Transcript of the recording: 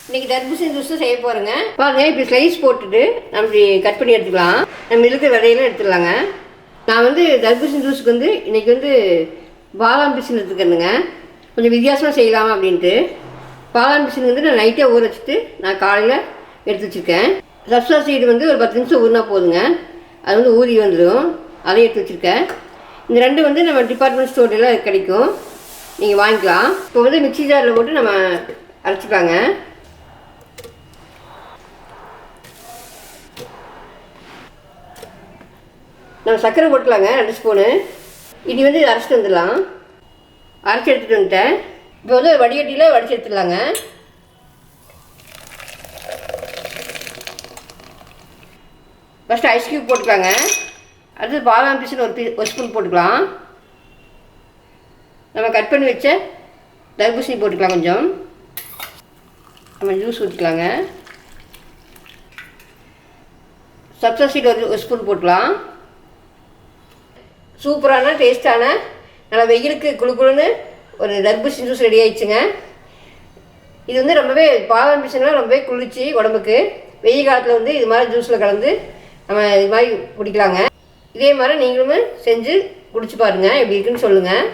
இன்றைக்கி தர்பூசணி ஜூஸ் செய்ய போகிறேங்க. பாருங்க, இப்போ ஸ்லைஸ் போட்டுட்டு நம்ம இப்படி கட் பண்ணி எடுத்துக்கலாம். நம்ம இருக்கிற விதையெல்லாம் எடுத்துடலாங்க. நான் வந்து தர்பூசணி ஜூஸுக்கு வந்து இன்றைக்கி வந்து பாதாம் பிசின் எடுத்துக்கிறேனுங்க. கொஞ்சம் வித்தியாசமாக செய்யலாமா அப்படின்ட்டு பாதாம் பிசின் வந்து நான் நைட்டே ஊற வச்சுட்டு நான் காலையில் எடுத்து வச்சுருக்கேன். சப்ஸா சீடு வந்து ஒரு 10 நிமிஷம் ஊறினா போதுங்க. அது வந்து ஊறி வந்துடும். அதையும் எடுத்து வச்சுருக்கேன். இந்த ரெண்டு வந்து நம்ம டிபார்ட்மெண்ட் ஸ்டோர்லாம் கிடைக்கும், நீங்கள் வாங்கிக்கலாம். இப்போ வந்து மிக்ஸி ஜாரில் போட்டு நம்ம அரைச்சிக்கலாங்க. நம்ம சர்க்கரை போட்டுக்கலாங்க, 2 ஸ்பூனு. இனி வந்து இதை அரைச்சிட்டு வந்துடலாம். அரைச்சி எடுத்துகிட்டு வந்துட்டேன். இப்போ வந்து வடிகட்டியில் வடித்து எடுத்துடலாங்க. ஃபஸ்ட்டு ஐஸ் க்யூப் போட்டுக்கலாங்க. அடுத்து பாதாம் பிசின் ஒரு ஸ்பூன் போட்டுக்கலாம். நம்ம கட் பண்ணி வச்ச தர்பூசணி போட்டுக்கலாம். கொஞ்சம் நம்ம ஜூஸ் ஊற்றிக்கலாங்க. சப்ஸா சீட் ஒரு ஸ்பூன் போட்டுக்கலாம். சூப்பரான டேஸ்ட்டான நல்லா வெயிலுக்கு குளுன்னு ஒரு தர்பூசணி ஜூஸ் ரெடி ஆயிடுச்சுங்க. இது வந்து ரொம்பவே பாதாம் பிசின்லாம் ரொம்பவே குளிர்ச்சி உடம்புக்கு. வெயில் காலத்தில் வந்து இது மாதிரி ஜூஸில் கலந்து நம்ம இது மாதிரி குடிக்கலாங்க. இதே மாதிரி நீங்களும் செஞ்சு குடிச்சு பாருங்கள், எப்படி இருக்குன்னு சொல்லுங்கள்.